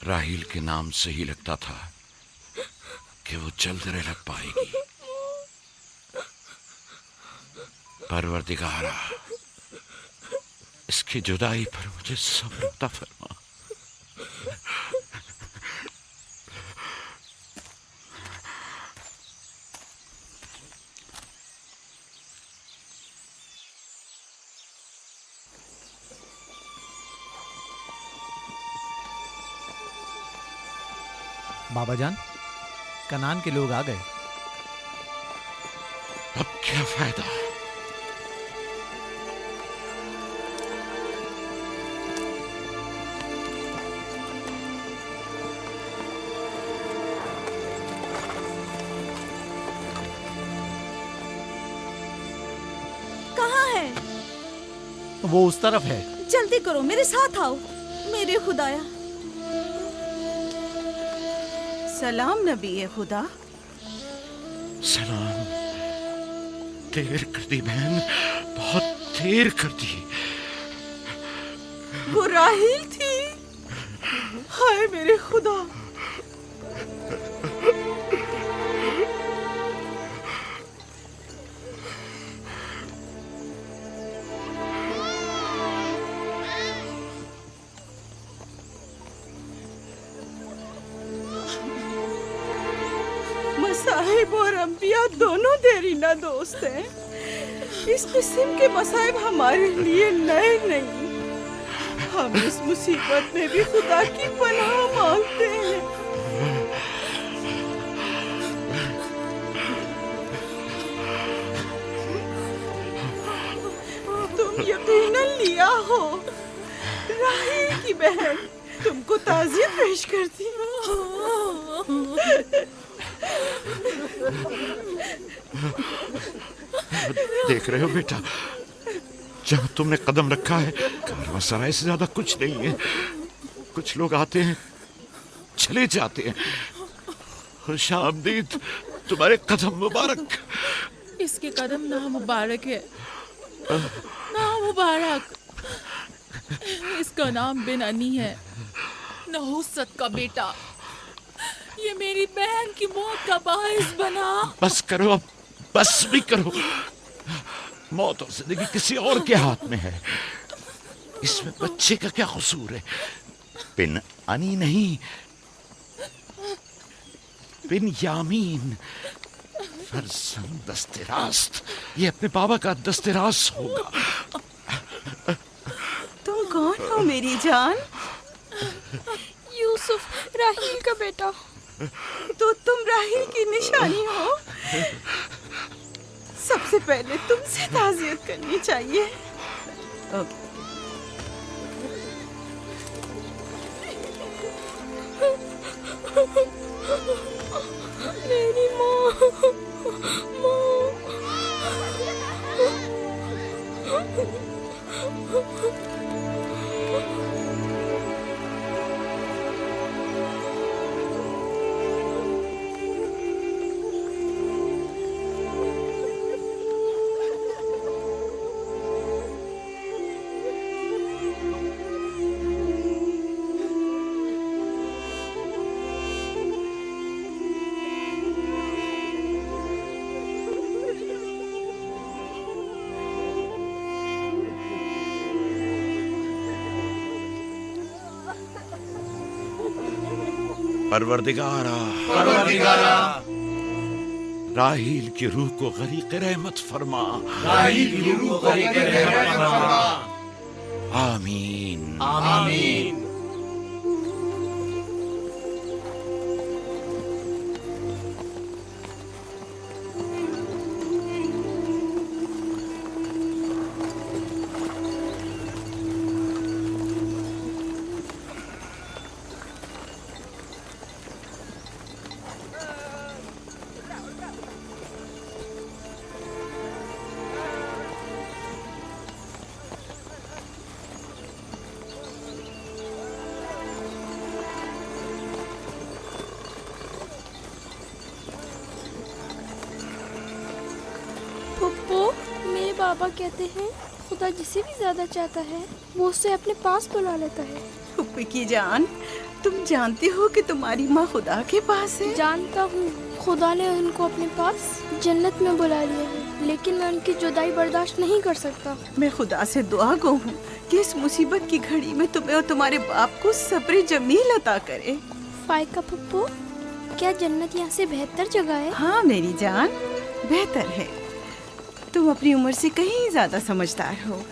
राहील के नाम से ही लगता था कि वो जल्द रह पाएगी। परवरदिगारा, इसकी जुदाई पर मुझे सब्र अता फरमा। बाबा जान, कनान के लोग आ गए। अब क्या फायदा? कहाँ है? वो उस तरफ है। जल्दी करो, मेरे साथ आओ। मेरे खुदाया। सलाम नबी खुदा। सलाम। देर कर दी बहन, बहुत देर कर दी। वो राहील थी। हाय मेरे खुदा। मसाहिब और अंबिया दोनों देरीना दोस्त हैं। इस किस्म के मसाइब हमारे लिए नए नहीं। हम इस मुसीबत में भी खुदा की पनाह मांगते हैं। तुम यकीनन लिया हो। राहील की बहन तुमको ताज़ियत पेश करती। देख रहे हो बेटा, जहाँ तुमने कदम रखा है कारवांसराय से ज्यादा कुछ नहीं है। कुछ लोग आते हैं, चले जाते हैं। खुशामदीद तुम्हारे कदम मुबारक। इसके कदम ना मुबारक है, ना मुबारक। इसका नाम बिन अनी है, नहुसत का बेटा। ये मेरी बहन की मौत का बाइस बना। बस करो अब, बस भी करो। मौत और जिंदगी किसी और के हाथ में है। इसमें बच्चे का क्या कसूर है? बिन अनी नहीं, बिन यामीन, फरजंद दस्तरास्त। ये अपने बाबा का दस्तरास्त होगा। तुम कौन हो मेरी जान? यूसुफ, राहील का बेटा। तो तुम राहील की निशानी हो। सबसे पहले तुमसे ताज़ियत करनी चाहिए। मेरी माँ। परवरदिगारा, राहील की रूह को गरीक़ रहमत फरमा। आमीन आमीन। पापा कहते हैं खुदा जिसे भी ज्यादा चाहता है वो उसे अपने पास बुला लेता है। फुप्पी की जान, तुम जानते हो कि तुम्हारी माँ खुदा के पास है? जानता हूँ, खुदा ने उनको अपने पास जन्नत में बुला लिया है, लेकिन मैं उनकी जुदाई बर्दाश्त नहीं कर सकता। मैं खुदा से दुआ गो हूँ कि इस मुसीबत की घड़ी में तुम्हें और तुम्हारे बाप को सब्र जमील अता करे। फाइका पप्पू, क्या जन्नत यहाँ से बेहतर जगह है? हाँ मेरी जान, बेहतर है। तुम अपनी उम्र से कहीं ज्यादा समझदार हो।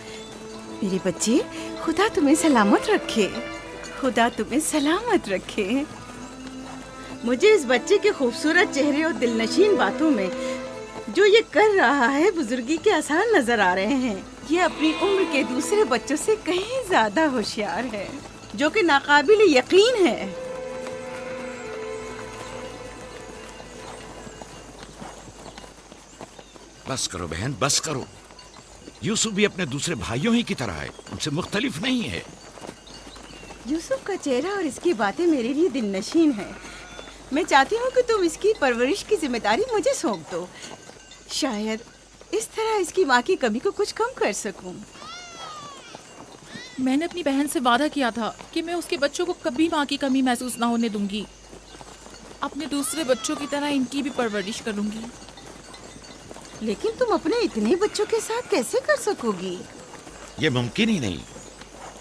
मेरे बच्चे, खुदा तुम्हें सलामत रखे, खुदा तुम्हें सलामत रखे। मुझे इस बच्चे के खूबसूरत चेहरे और दिलनशीन बातों में जो ये कर रहा है बुजुर्गी के आसार नजर आ रहे हैं। ये अपनी उम्र के दूसरे बच्चों से कहीं ज्यादा होशियार है, जो कि नाकाबिल यकीन है। बस करो बहन, बस करो। यूसुफ भी अपने दूसरे भाइयों ही की तरह है, उनसे मुख्तलिफ नहीं है। यूसुफ का चेहरा और इसकी बातें मेरे लिए दिलनशीन है। मैं चाहती हूँ कि तुम इसकी परवरिश की जिम्मेदारी मुझे सौंप दो। शायद इस तरह इसकी माँ की कमी को कुछ कम कर सकूं। मैंने अपनी बहन से वादा किया था कि मैं उसके बच्चों को कभी माँ की कमी महसूस ना होने दूंगी। अपने दूसरे बच्चों की तरह इनकी भी परवरिश करूंगी। लेकिन तुम अपने इतने बच्चों के साथ कैसे कर सकोगी? ये मुमकिन ही नहीं।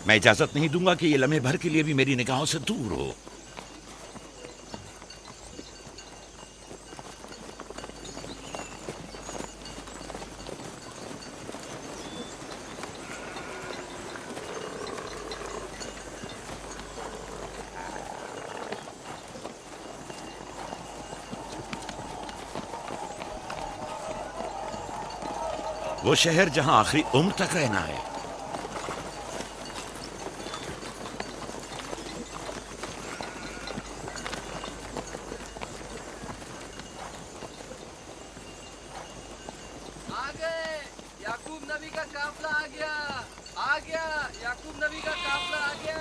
मैं इजाजत नहीं दूंगा कि ये लम्हे भर के लिए भी मेरी निगाहों से दूर हो। वो शहर जहां आखिरी उम्र तक रहना है। आ गए, याकूब नबी का काफला आ गया, आ गया, याकूब नबी का काफला आ गया।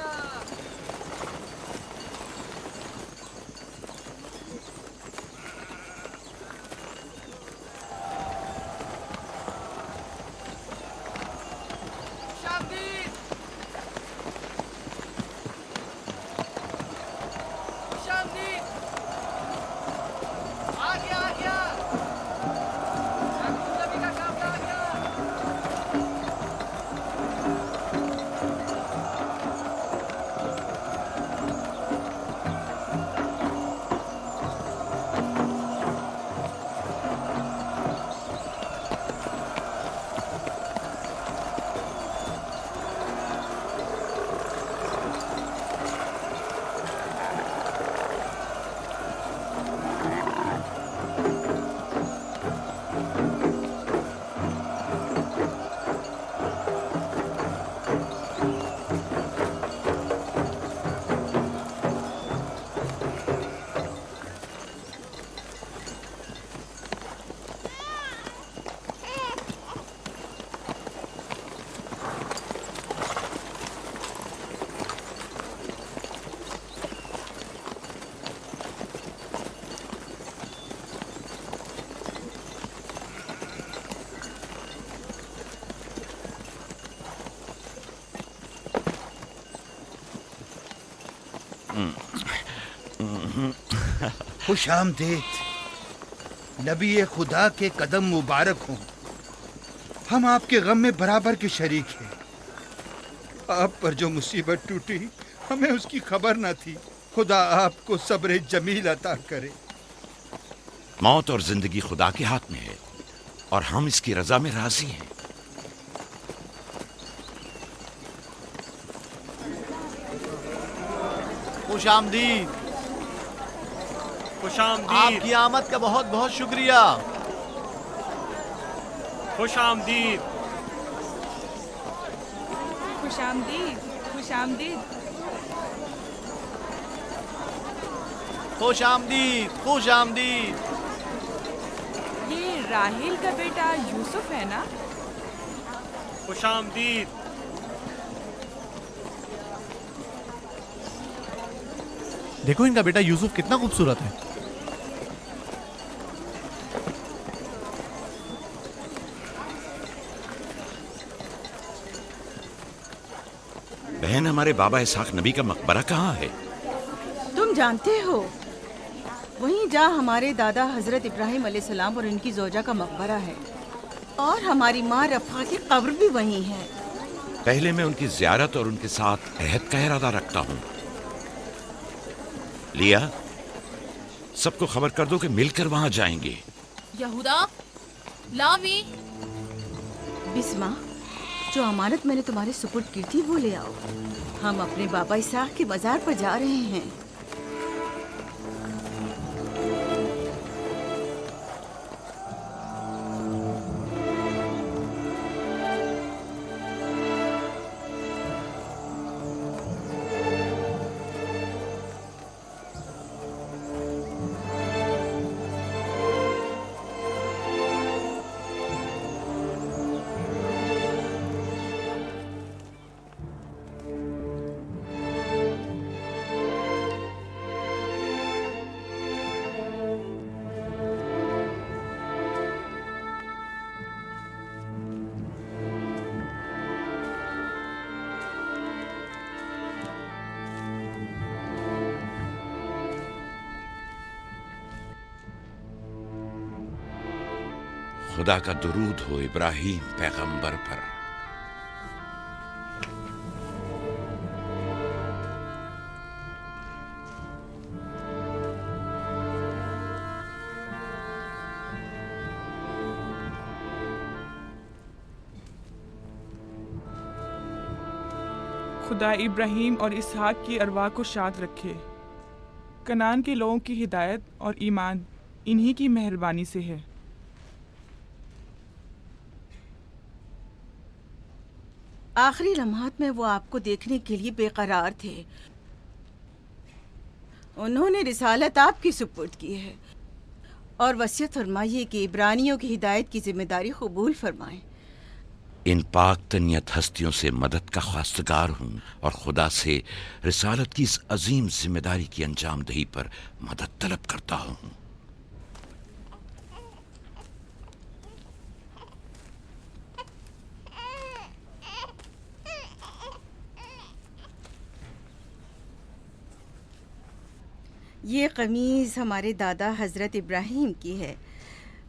खुश आमदीद, नबी खुदा के कदम मुबारक हों। हम आपके गम में बराबर के शरीक हैं। आप पर जो मुसीबत टूटी, हमें उसकी खबर न थी। खुदा आपको सब्र जमील अता करे। मौत और जिंदगी खुदा के हाथ में है और हम इसकी रजा में राजी हैं। खुश आमदीद। खुशामदीद। आपकी आमद का बहुत बहुत शुक्रिया। खुशामदीद। खुशामदीद, खुशामदीद। खुश आमदीद, खुश आमदीद। ये राहेल का बेटा यूसुफ है ना? खुशामदीद। देखो इनका बेटा यूसुफ कितना खूबसूरत है। बहन, हमारे बाबा इसहाक नबी का मकबरा कहाँ है? जानते हो, वहीं जहाँ हमारे दादा हजरत इब्राहिम अलैहिस्सलाम और इनकी जोजा का मकबरा है, और हमारी माँ रफ़ा की कब्र भी वहीं है। पहले मैं उनकी ज़ियारत और उनके साथ अहद का इरादा रखता हूँ। लिया, सबको खबर कर दो कि मिलकर वहां जाएंगे। यहूदा, लावी। बिस्मा, जो अमानत मैंने तुम्हारे सुपुर्द की थी वो ले आओ। हम अपने बाबा इसाक के बाजार पर जा रहे हैं। खुदा का दुरूद हो इब्राहिम पैगंबर पर। खुदा इब्राहिम और इसहाक की अरवाह को शाद रखे। कनान के लोगों की हिदायत और ईमान इन्हीं की मेहरबानी से है। आखिरी लम्हात में वो आपको देखने के लिए बेकरार थे। उन्होंने रिसालत आपकी सुपुर्द की है और वसीयत फरमाइए कि इब्रानियों की हिदायत की जिम्मेदारी कबूल फरमाएं। इन पाक तनियत हस्तियों से मदद का ख्वास्तगार हूँ और खुदा से रिसालत की इस अजीम जिम्मेदारी की अंजाम दही पर मदद तलब करता हूँ। ये कमीज़ हमारे दादा हजरत इब्राहिम की है,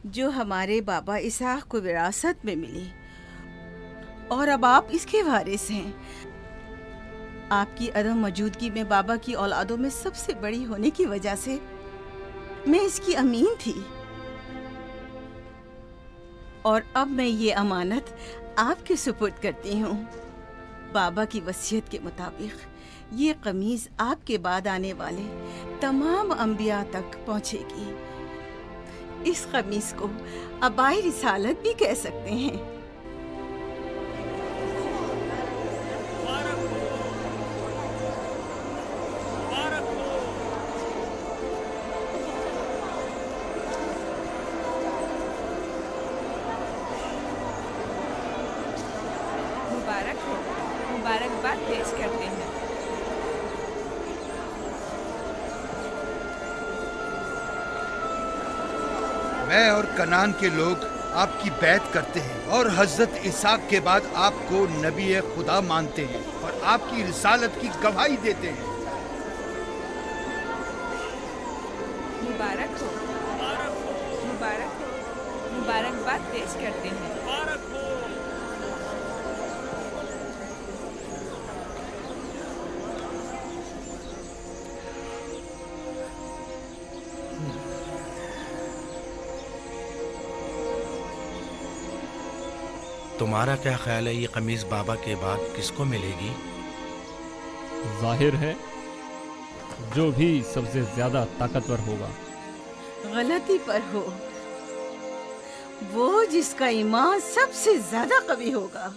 जो हमारे बाबा इसहाक को विरासत में मिली, और अब आप इसके वारिस हैं। आपकी अदम मौजूदगी में बाबा की औलादों में सबसे बड़ी होने की वजह से मैं इसकी अमीन थी, और अब मैं ये अमानत आपके सुपुर्द करती हूँ। बाबा की वसीयत के मुताबिक ये कमीज आपके बाद आने वाले तमाम अंबिया तक पहुँचेगी। इस कमीज को अबाई रिसालत भी कह सकते हैं। मुबारक हो, मुबारकबाद पेश करते हैं। मैं और कनान के लोग आपकी बैत करते हैं और हजरत इसाक के बाद आपको नबी खुदा मानते हैं और आपकी रिसालत की गवाही देते हैं। मुबारक हो, मुबारक हो, मुबारकबाद पेश करते हैं। तुम्हारा क्या ख्याल है, ये कमीज बाबा के बाद किसको मिलेगी? जाहिर है जो भी सबसे ज्यादा ताकतवर होगा। गलती पर हो, वो जिसका ईमान सबसे ज्यादा कवी होगा।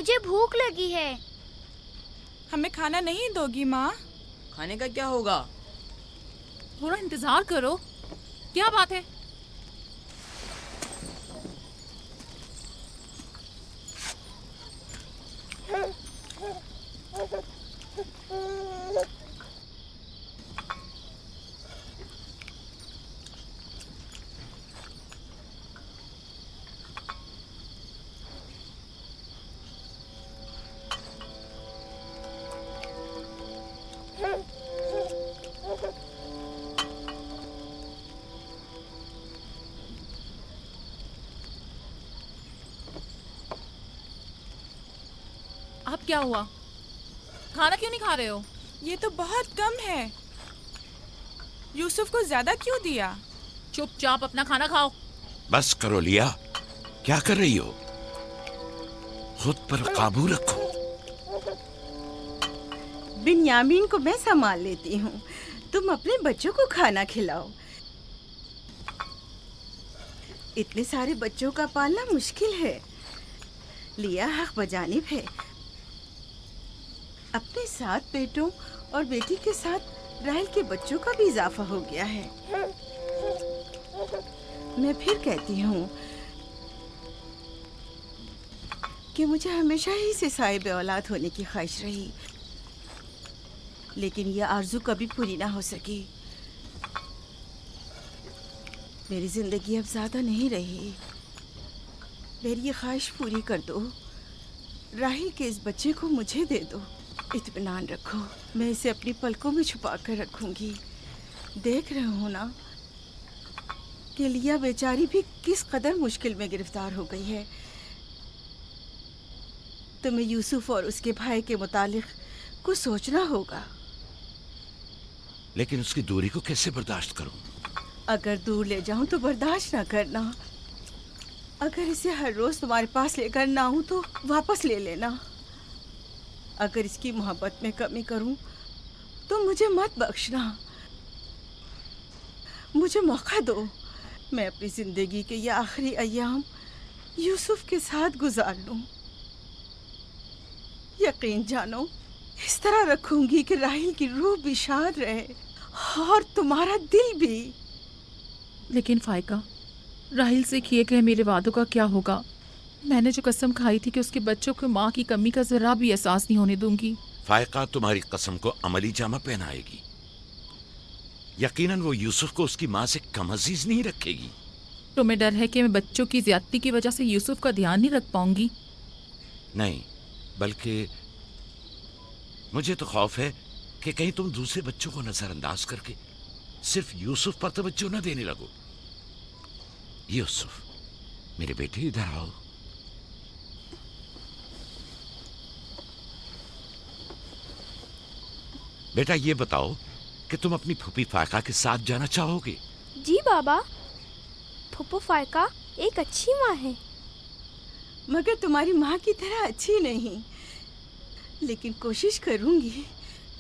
मुझे भूख लगी है। हमें खाना नहीं दोगी माँ? खाने का क्या होगा? थोड़ा इंतजार करो। क्या बात है? अब क्या हुआ? खाना क्यों नहीं खा रहे हो? ये तो बहुत कम है। यूसुफ को ज्यादा क्यों दिया? चुपचाप अपना खाना खाओ। बस करो लिया, क्या कर रही हो? खुद पर काबू रखो। बिन्यामीन को मैं संभाल लेती हूँ, तुम अपने बच्चों को खाना खिलाओ। इतने सारे बच्चों का पालना मुश्किल है। लिया हक बजानिब है। अपने 7 बेटों और बेटी के साथ राहेल के बच्चों का भी इजाफा हो गया है। मैं फिर कहती हूँ कि मुझे हमेशा ही से साहिब औलाद होने की ख्वाहिश रही, लेकिन यह आरज़ू कभी पूरी ना हो सकी। मेरी जिंदगी अब ज्यादा नहीं रही। मेरी ये ख्वाहिश पूरी कर दो। राहिल के इस बच्चे को मुझे दे दो। इत्मीनान रखो, मैं इसे अपनी पलकों में छुपा कर रखूंगी। देख रहे हो ना कि लिया बेचारी भी किस कदर मुश्किल में गिरफ्तार हो गई है। तुम्हें यूसुफ और उसके भाई के मुतालिक कुछ सोचना होगा। लेकिन उसकी दूरी को कैसे बर्दाश्त करूं? अगर दूर ले जाऊं तो बर्दाश्त ना करना। अगर इसे हर रोज तुम्हारे पास लेकर ना आऊं तो वापस ले लेना। अगर इसकी मोहब्बत में कमी करूं तो मुझे मत बख्शना। मुझे मौका दो, मैं अपनी जिंदगी के ये आखिरी अय्याम यूसुफ के साथ गुजार लूं। यकीन जानो, इस तरह रखूंगी कि राहिल की रूह भी शाद रहे और तुम्हारा दिल भी। लेकिन फायका, राहिल से किए गए मेरे वादों का क्या होगा? मैंने जो कसम खाई थी कि उसके बच्चों को माँ की कमी का जरा भी एहसास नहीं होने दूंगी। फायका तुम्हारी कसम को अमली जामा पहनाएगी। यकीनन वो यूसुफ को उसकी माँ से कम अजीज नहीं रखेगी। तुम्हें डर है कि मैं बच्चों की ज्यादती की वजह से यूसुफ का ध्यान नहीं रख पाऊंगी? नहीं, बल्कि मुझे तो खौफ है कि कहीं तुम दूसरे बच्चों को नजरअंदाज करके सिर्फ यूसुफ पर तवज्जो न देने लगो। यूसुफ, मेरे बेटे इधर आओ। बेटा ये बताओ कि तुम अपनी फूफी फायका के साथ जाना चाहोगे? जी बाबा, फूफू फायका एक अच्छी माँ है। मगर तुम्हारी माँ की तरह अच्छी नहीं, लेकिन कोशिश करूंगी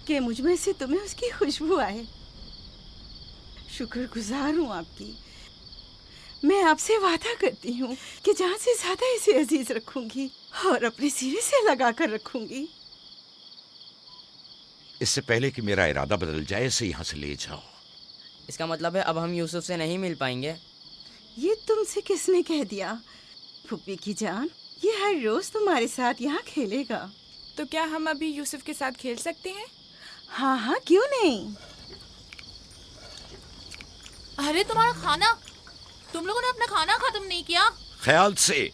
कि मुझ में से तुम्हें उसकी खुशबू आए। शुक्रगुजार हूँ आपकी। मैं आपसे वादा करती हूँ कि जान से ज्यादा इसे अजीज रखूंगी और अपने सीने से लगा कर रखूंगी। इससे पहले कि मेरा इरादा बदल जाए, इसे यहाँ से ले जाओ। इसका मतलब है अब हम यूसुफ से नहीं मिल पाएंगे? ये तुमसे किसने कह दिया? फूफी की जान, ये हर रोज तुम्हारे साथ यहाँ खेलेगा। तो क्या हम अभी यूसुफ के साथ खेल सकते हैं? हाँ हाँ, क्यों नहीं। अरे तुम्हारा खाना, तुम लोगों ने अपना खाना खत्म नहीं किया? ख्याल से।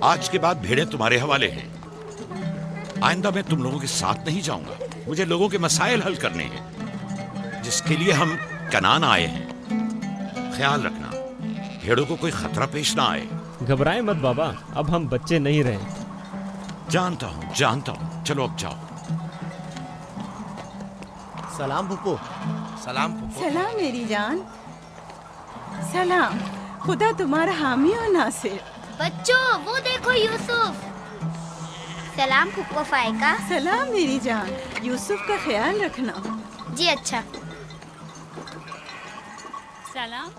आज के बाद भेड़ें तुम्हारे हवाले हैं। आइंदा मैं तुम लोगों के साथ नहीं जाऊंगा। मुझे लोगों के मसाइल हल करने हैं, जिसके लिए हम कनान आए हैं। ख्याल रखना भेड़ों को कोई खतरा पेश ना आए। घबराए मत बाबा, अब हम बच्चे नहीं रहे। जानता हूं। चलो अब जाओ। सलाम फुप्पो। सलाम फुप्पो। सलाम मेरी जान। सलाम। खुदा तुम्हारा हामी और नासिर। बच्चों वो देखो यूसुफ। सलाम फुप्पो फायका। सलाम मेरी जान। यूसुफ का ख्याल रखना। जी अच्छा। सलाम।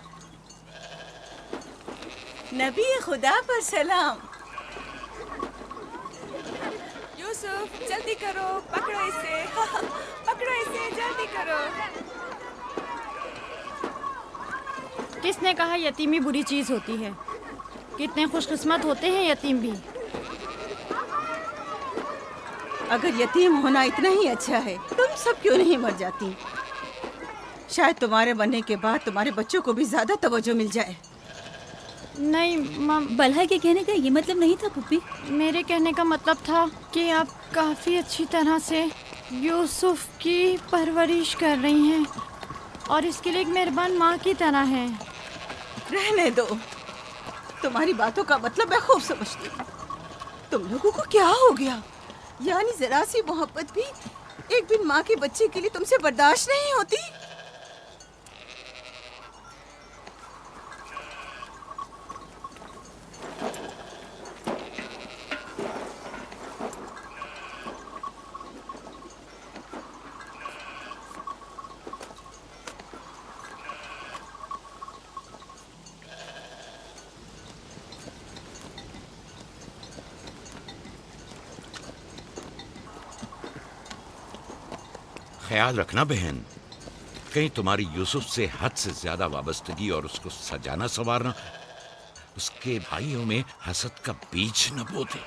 नबी खुदा पर सलाम। यूसुफ जल्दी करो, पकड़ो इसे। पकड़ो इसे, जल्दी करो। किसने कहा यतीमी बुरी चीज होती है? कितने खुशकिस्मत होते हैं यतीम भी। अगर यतीम होना इतना ही अच्छा है, तुम सब क्यों नहीं मर जाती? शायद तुम्हारे बनने के बाद तुम्हारे बच्चों को भी ज्यादा तवज्जो मिल जाए। नहीं मम, बलहा के कहने का ये मतलब नहीं था पुप्पी। मेरे कहने का मतलब था कि आप काफ़ी अच्छी तरह से यूसुफ की परवरिश कर रही हैं और इसके लिए एक मेहरबान माँ की तरह हैं। रहने दो, तुम्हारी बातों का मतलब मैं खूब समझती हूँ। तुम लोगों को क्या हो गया? यानी जरा सी मोहब्बत भी एक बिन माँ के बच्चे के लिए तुमसे बर्दाश्त नहीं होती? ख्याल रखना बहन, कहीं तुम्हारी यूसुफ से हद से ज्यादा वाबस्तगी और उसको सजाना संवारना उसके भाइयों में हसद का बीज न बो दे।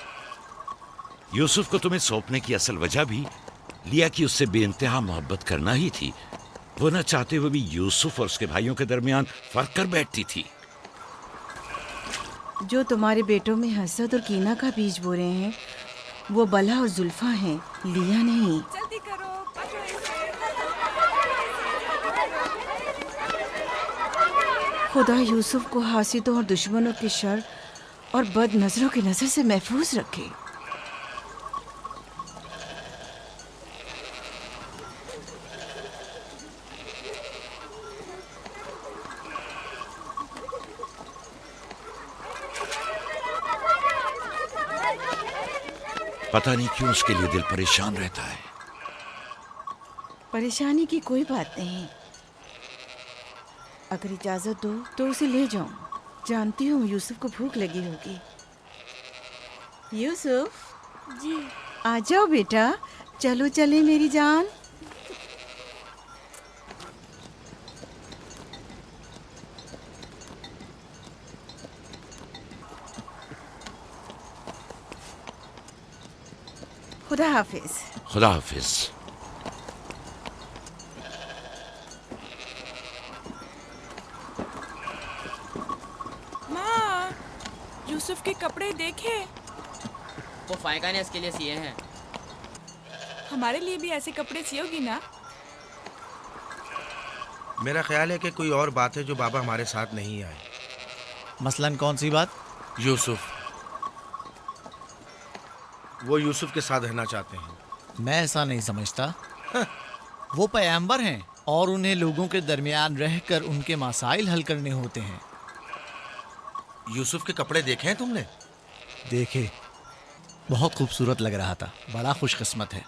यूसुफ को तुम्हें सौंपने की असल वजह भी लिया कि उससे बेइंतहा मोहब्बत करना ही थी। वो न चाहते हुए भी यूसुफ और उसके भाइयों के दरमियान फर्क कर बैठती थी। जो तुम्हारे बेटों में हसद और कीना का बीज बो रहे हैं, वो बला और जुल्फा हैं, लिया नहीं। जल्दी करो, पकड़ो इसे। खुदा यूसुफ को हासिदों और दुश्मनों के शर और बद नजरों की नजर से महफूज रखे। पता नहीं क्यों उसके लिए दिल परेशान रहता है। परेशानी की कोई बात नहीं। अगर इजाजत दो तो उसे ले जाऊं। जानती हूँ यूसुफ को भूख लगी होगी। यूसुफ जी। आ जाओ बेटा, चलो चले मेरी जान। खुदा हाफिज। खुदा हाफिज। माँ, यूसुफ के कपड़े देखे। वो फायका ने इसके लिए सिए हैं। हमारे लिए भी ऐसे कपड़े सियोगी ना? मेरा ख्याल है कि कोई और बात है जो बाबा हमारे साथ नहीं आए। मसलन कौन सी बात? यूसुफ। वो यूसुफ के साथ रहना चाहते हैं। मैं ऐसा नहीं समझता। वो पैगंबर हैं और उन्हें लोगों के दरमियान रहकर उनके मसाइल हल करने होते हैं। यूसुफ के कपड़े देखे हैं तुमने? देखे, बहुत खूबसूरत लग रहा था। बड़ा खुशकिस्मत है।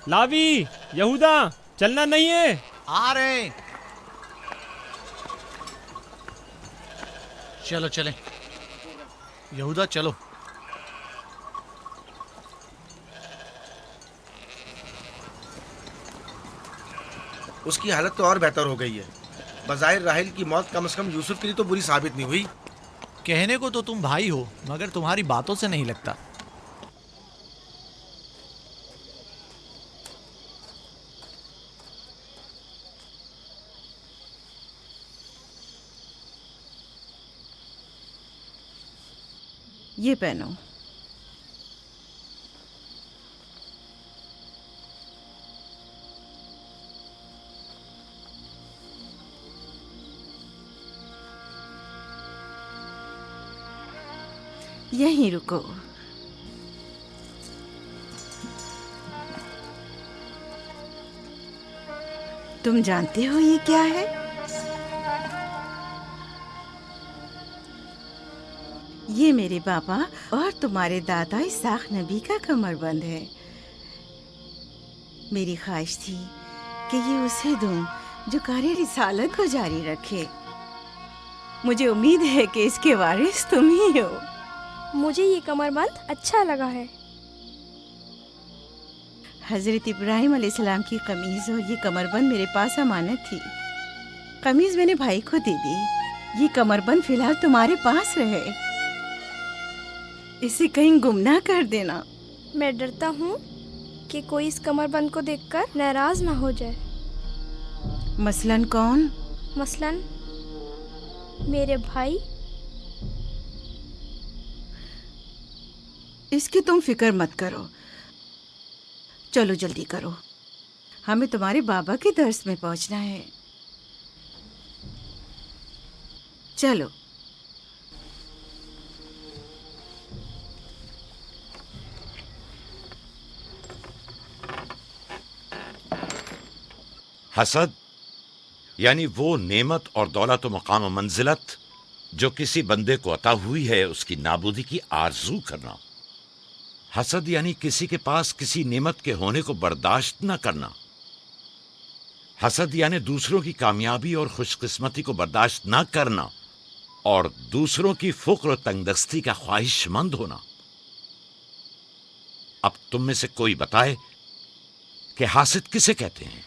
लावी, यहूदा, चलना नहीं है। आ रहे हैं। चलो चलें। यहूदा चलो। उसकी हालत तो और बेहतर हो गई है। बज़ाहिर राहिल की मौत कम से कम यूसुफ के लिए तो बुरी साबित नहीं हुई। कहने को तो तुम भाई हो, मगर तुम्हारी बातों से नहीं लगता। ये पहनो। यहीं रुको। तुम जानते हो ये क्या है? ये मेरे पापा और तुम्हारे दादा इसाक नबी का कमरबंद है। मेरी ख्वाहिश थी कि ये उसे दूं जो कार्य रिसालत को जारी रखे। मुझे उम्मीद है कि इसके वारिस तुम ही हो। मुझे ये कमरबंद अच्छा लगा है। हजरत इब्राहिम अलैहिस्सलाम की कमीज और ये कमरबंद मेरे पास अमानत थी। कमीज मैंने भाई को दे दी, ये कमरबंद फिलहाल तुम्हारे पास रहे। इसे कहीं गुम ना कर देना। मैं डरता हूँ कि कोई इस कमरबंद को देखकर नाराज ना हो जाए। मसलन कौन? मसलन मेरे भाई। इसकी तुम फिक्र मत करो। चलो जल्दी करो, हमें तुम्हारे बाबा के दर्स में पहुंचना है। चलो। हसद यानी वो नेमत और दौलत व मकाम व मंजिलत जो किसी बंदे को अता हुई है, उसकी नाबूदी की आरजू करना। हसद यानी किसी के पास किसी नेमत के होने को बर्दाश्त न करना। हसद यानी दूसरों की कामयाबी और खुशकिस्मती को बर्दाश्त न करना और दूसरों की फुक्र और तंगदस्ती का ख्वाहिशमंद होना। अब तुम में से कोई बताए कि हासिद किसे कहते हैं?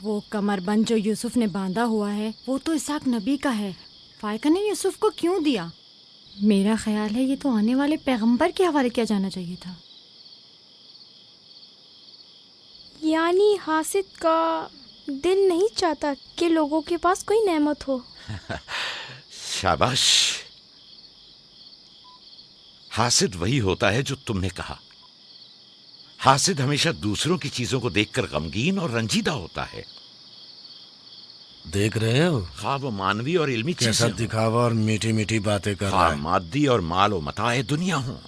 वो कमरबंद जो यूसुफ ने बांधा हुआ है वो तो इसाक नबी का है। फायका ने यूसुफ को क्यों दिया? मेरा ख्याल है ये तो आने वाले पैगंबर के हवाले किया जाना चाहिए था। यानी हासिद का दिल नहीं चाहता कि लोगों के पास कोई नेमत हो। शाबाश। हासिद वही होता है जो तुमने कहा। हासिद हमेशा दूसरों की चीजों को देखकर गमगीन और रंजीदा होता है। देख रहे हो खा वो मानवी और इल्मी कैसा चीजें दिखावा और मीठी मीठी बातें कर रहा है। मादी और माल व मताए दुनिया हो।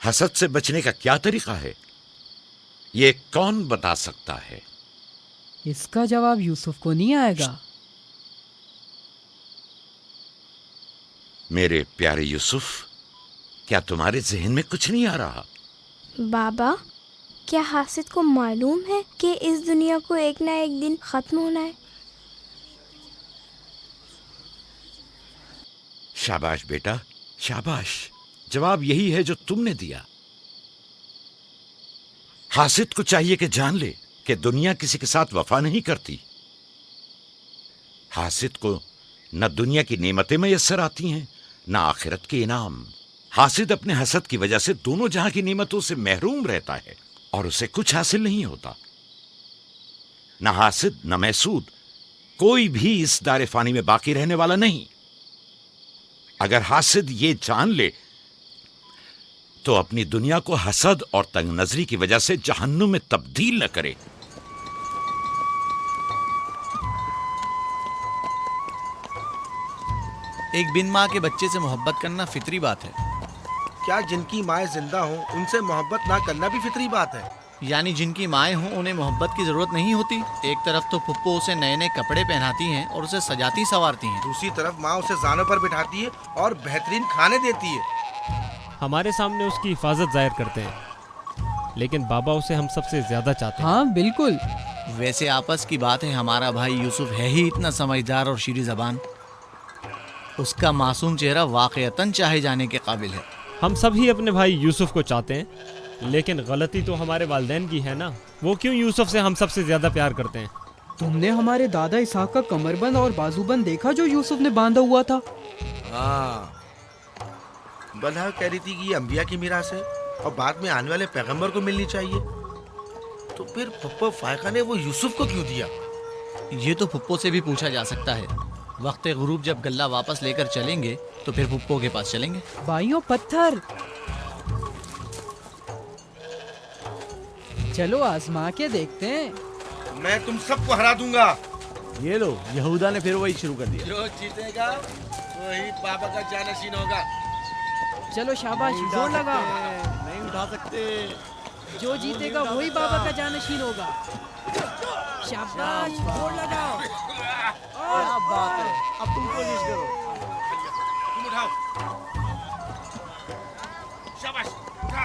हसद से बचने का क्या तरीका है, ये कौन बता सकता है? इसका जवाब यूसुफ को नहीं आएगा। मेरे प्यारे यूसुफ, क्या तुम्हारे जहन में कुछ नहीं आ रहा? बाबा, क्या हासिद को मालूम है कि इस दुनिया को एक ना एक दिन खत्म होना है? शाबाश बेटा, शाबाश। जवाब यही है जो तुमने दिया। हासिद को चाहिए कि जान ले कि दुनिया किसी के साथ वफा नहीं करती। हासिद को न दुनिया की नेमतें मैसर आती हैं, न आखिरत के इनाम। हासिद अपने हसद की वजह से दोनों जहां की नेमतों से महरूम रहता है और उसे कुछ हासिल नहीं होता। न हासिद न महसूद, कोई भी इस दारे फानी में बाकी रहने वाला नहीं। अगर हासिद ये जान ले तो अपनी दुनिया को हसद और तंग नजरी की वजह से जहन्नुम में तब्दील न करे। एक बिन माँ के बच्चे से मोहब्बत करना फितरी बात है। क्या जिनकी माएँ जिंदा हों उनसे मोहब्बत ना करना भी फितरी बात है? यानी जिनकी माएँ हों उन्हें मोहब्बत की जरूरत नहीं होती। एक तरफ तो पुप्पो उसे नए नए कपड़े पहनाती हैं और उसे सजाती संवारती हैं, दूसरी तरफ माँ उसे जानों पर बिठाती है और बेहतरीन खाने देती है। हमारे सामने उसकी हिफाजत जाहिर करते हैं, लेकिन बाबा उसे हम सबसे ज्यादा चाहते हैं। हाँ बिल्कुल। वैसे आपस की बात है, हमारा भाई यूसुफ है ही इतना समझदार और शीरी जबान। उसका मासूम चेहरा वाकईतन चाहे जाने के काबिल है। हम सब ही अपने भाई यूसुफ को चाहते हैं, लेकिन गलती तो हमारे वालिदैन की है ना। वो क्यों यूसुफ से हम सबसे ज्यादा प्यार करते हैं? तुमने हमारे दादा इसाक का कमरबंद और बाजूबंद देखा जो यूसुफ ने बांधा हुआ था? हाँ, बलहा कह रही थी कि ये अंबिया की मीरास है और बाद में आने वाले पैगंबर को मिलनी चाहिए। तो फिर फुप्पो फायका ने वो यूसुफ को क्यों दिया? ये तो फुप्पो से भी पूछा जा सकता है। वक्त गुरूब जब गल्ला वापस लेकर चलेंगे तो फिर फुप्पो के पास चलेंगे। भाइयों पत्थर, चलो आजमा के देखते हैं। मैं तुम सबको हरा दूंगा। ये लो, यहूदा ने फिर वही शुरू कर दिया। जो जीतेगा वही बाबा का जानशीन होगा। चलो शाबाश, जोर लगा। नहीं उठा सकते। जो जीतेगा वही बाबा का जानशीन होगा। शाबाश, जोर लगाओ। क्या बात है, अब तुम कोशिश करो। तुम उठाओ। शाबाश, उठा।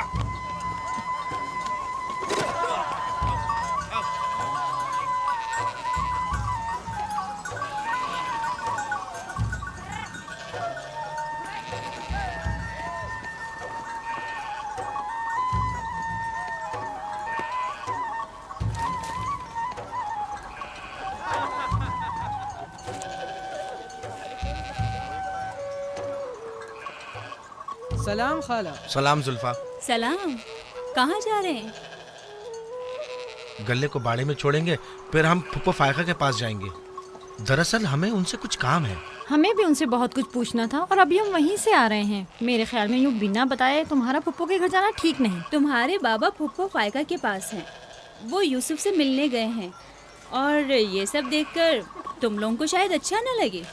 सलाम खाला। सलाम जुल्फा। सलाम। कहाँ जा रहे हैं? गल्ले को बाड़े में छोड़ेंगे, फिर हम फुप्पो फायका के पास जाएंगे। दरअसल हमें उनसे कुछ काम है। हमें भी उनसे बहुत कुछ पूछना था और अभी हम वहीं से आ रहे हैं। मेरे ख्याल में यूँ बिना बताए तुम्हारा फुप्पो के घर जाना ठीक नहीं। तुम्हारे बाबा फुप्पो फायका के पास हैं। वो यूसुफ से मिलने गए हैं और ये सब देखकर तुम लोगों को शायद अच्छा न लगे।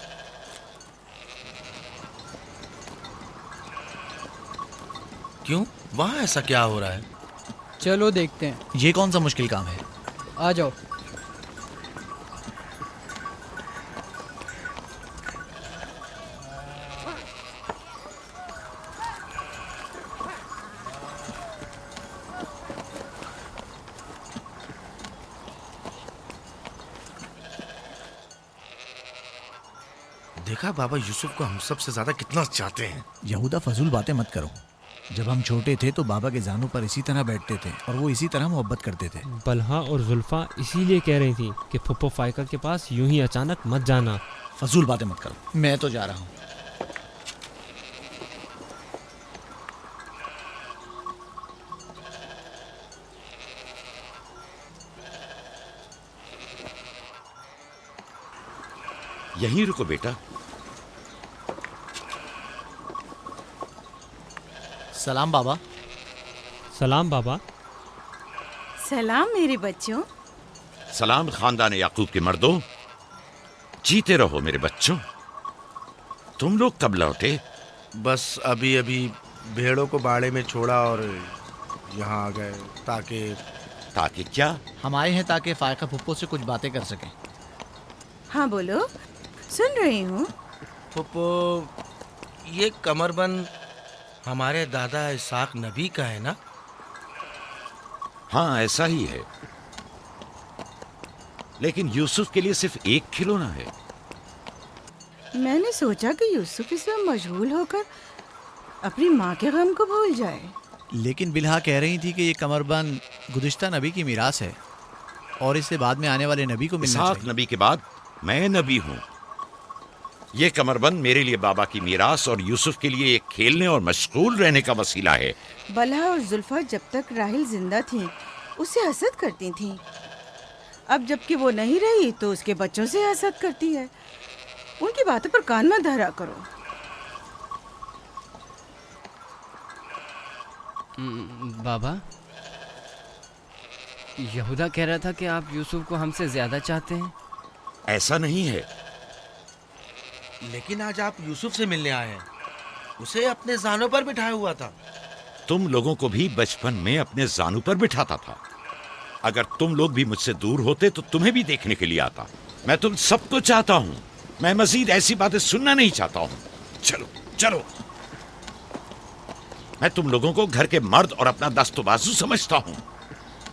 क्यों? वहाँ ऐसा क्या हो रहा है? चलो देखते हैं। ये कौन सा मुश्किल काम है? आ जाओ। देखा बाबा यूसुफ को हम सबसे ज्यादा कितना चाहते हैं। यहूदा फजूल बातें मत करो। जब हम छोटे थे तो बाबा के जानों पर इसी तरह बैठते थे और वो इसी तरह मोहब्बत करते थे। बलहा और जुल्फा इसीलिए कह रही थी कि फुप्पो फायका के पास यूं ही अचानक मत जाना। फजूल बातें मत करो, मैं तो जा रहा हूँ। यहीं रुको बेटा। सलाम बाबा। सलाम बाबा। सलाम मेरे बच्चों। सलाम खानदान याकूब के मर्दों। जीते रहो मेरे बच्चों। तुम लोग कब लौटे? बस अभी अभी भेड़ों को बाड़े में छोड़ा और यहाँ आ गए। ताकि क्या? हम आए हैं ताकि फायका फुप्पो से कुछ बातें कर सकें। हाँ बोलो, सुन रही हूँ। फुप्पो, ये कमरबंद हमारे दादा इसाक नबी का है ना? हाँ ऐसा ही है, लेकिन यूसुफ के लिए सिर्फ एक खिलौना है। मैंने सोचा कि यूसुफ इसमें मशगूल होकर अपनी माँ के गम को भूल जाए। लेकिन बिलहा कह रही थी कि ये कमरबंद गुज़िश्ता नबी की मीरास है और इसे बाद में आने वाले नबी को मिलना चाहिए। इसाक नबी के बाद मैं नबी हूँ। ये कमरबंद मेरे लिए बाबा की मीरास और यूसुफ के लिए एक खेलने और मशगूल रहने का वसीला है। बलहा और जुल्फा जब तक राहिल जिंदा थी उसे हसद करती थीं। अब जबकि वो नहीं रही तो उसके बच्चों से हसद करती है। उनकी बातों पर कान मत धरा करो। बाबा, यहूदा कह रहा था कि आप यूसुफ को हमसे ज्यादा चाहते हैं। ऐसा नहीं है। लेकिन आज आप यूसुफ से मिलने आए हैं। उसे अपने जानों पर बिठाया हुआ था। तुम लोगों को भी बचपन में अपने जानों पर बिठाता था। अगर तुम लोग भी मुझसे दूर होते तो तुम्हें भी देखने के लिए आता। मैं तुम सबको चाहता हूँ। मैं मजीद ऐसी बातें सुनना नहीं चाहता हूँ। चलो चलो। मैं तुम लोगों को घर के मर्द और अपना दस्तबाजू समझता हूँ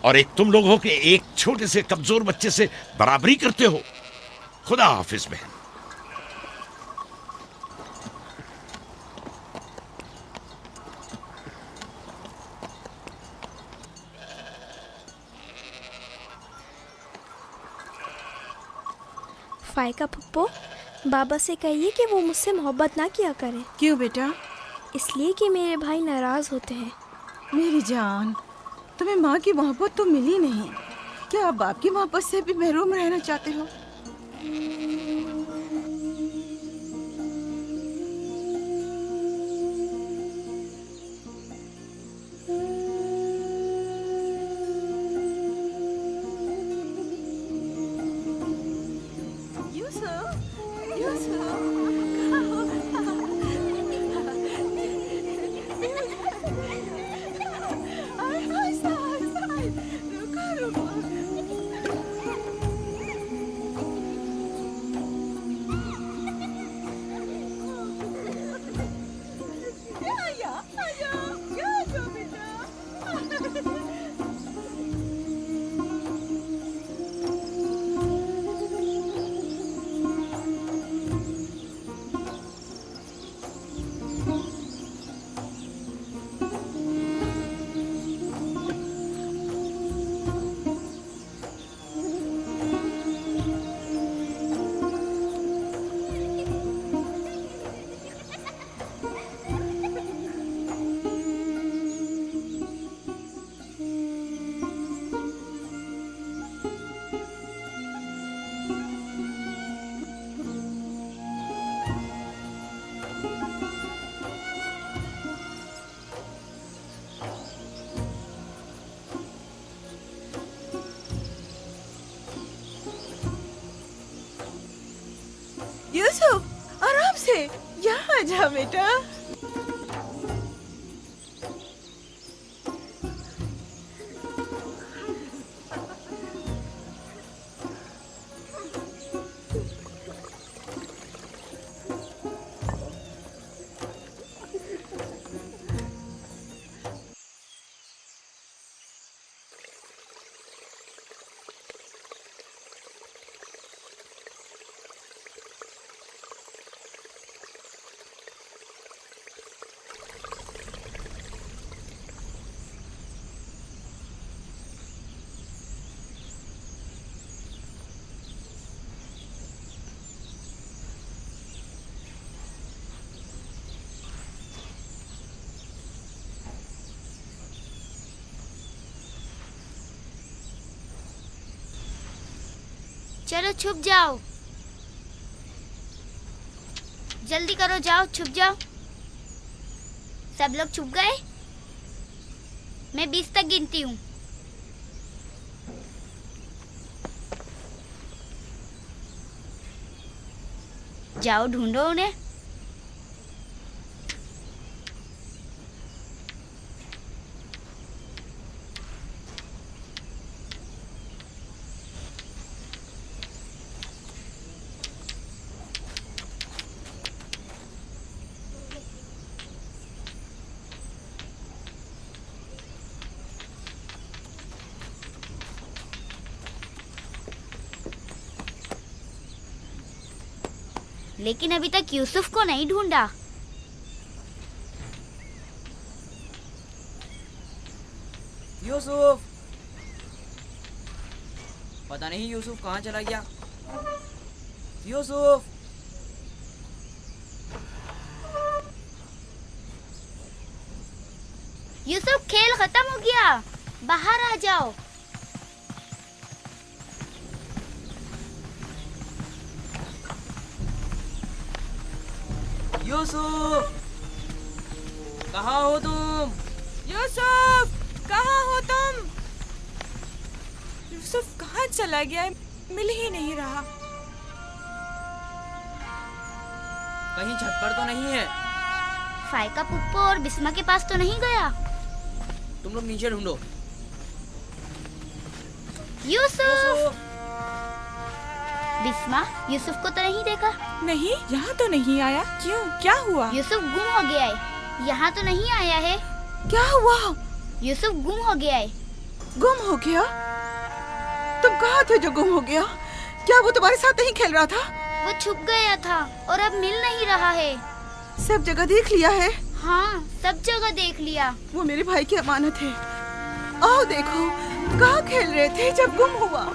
और एक तुम लोग हो के एक छोटे से कमजोर बच्चे से बराबरी करते हो। खुदा हाफिज बहन। फायका फुप्पो, बाबा से कहिए कि वो मुझसे मोहब्बत ना किया करे। क्यों बेटा? इसलिए कि मेरे भाई नाराज होते हैं। मेरी जान, तुम्हें माँ की मोहब्बत तो मिली नहीं। क्या आप बाप की मोहब्बत से भी महरूम रहना चाहते हो? यूसुफ, आराम से यहाँ आ जा बेटा। चलो छुप जाओ, जल्दी करो, जाओ छुप जाओ। सब लोग छुप गए? मैं 20 तक गिनती हूँ। जाओ ढूंढो उन्हें। लेकिन अभी तक यूसुफ को नहीं ढूंढा। यूसुफ, पता नहीं यूसुफ कहाँ चला गया। यूसुफ, यूसुफ खेल खत्म हो गया, बाहर आ जाओ। यूसुफ, कहाँ हो तुम? यूसुफ, कहाँ हो तुम? यूसुफ कहाँ चला गया है? मिल ही नहीं रहा। कहीं छत पर तो नहीं है? फायका पुप्पो और बिस्मा के पास तो नहीं गया? तुम लोग नीचे ढूंढो। यूसुफ! बिस्मा, यूसुफ को तो नहीं देखा? नहीं, यहाँ तो नहीं आया। क्यों, क्या हुआ? यूसुफ गुम हो गया है, यहाँ तो नहीं आया है। क्या हुआ? यूसुफ गुम हो गया है। गुम हो गया? तुम कहाँ थे जो गुम हो गया? क्या वो तुम्हारे साथ नहीं खेल रहा था? वो छुप गया था और अब मिल नहीं रहा है। सब जगह देख लिया है? हाँ, सब जगह देख लिया। वो मेरे भाई की अमानत है। आओ देखो, कहाँ खेल रहे थे जब गुम हुआ?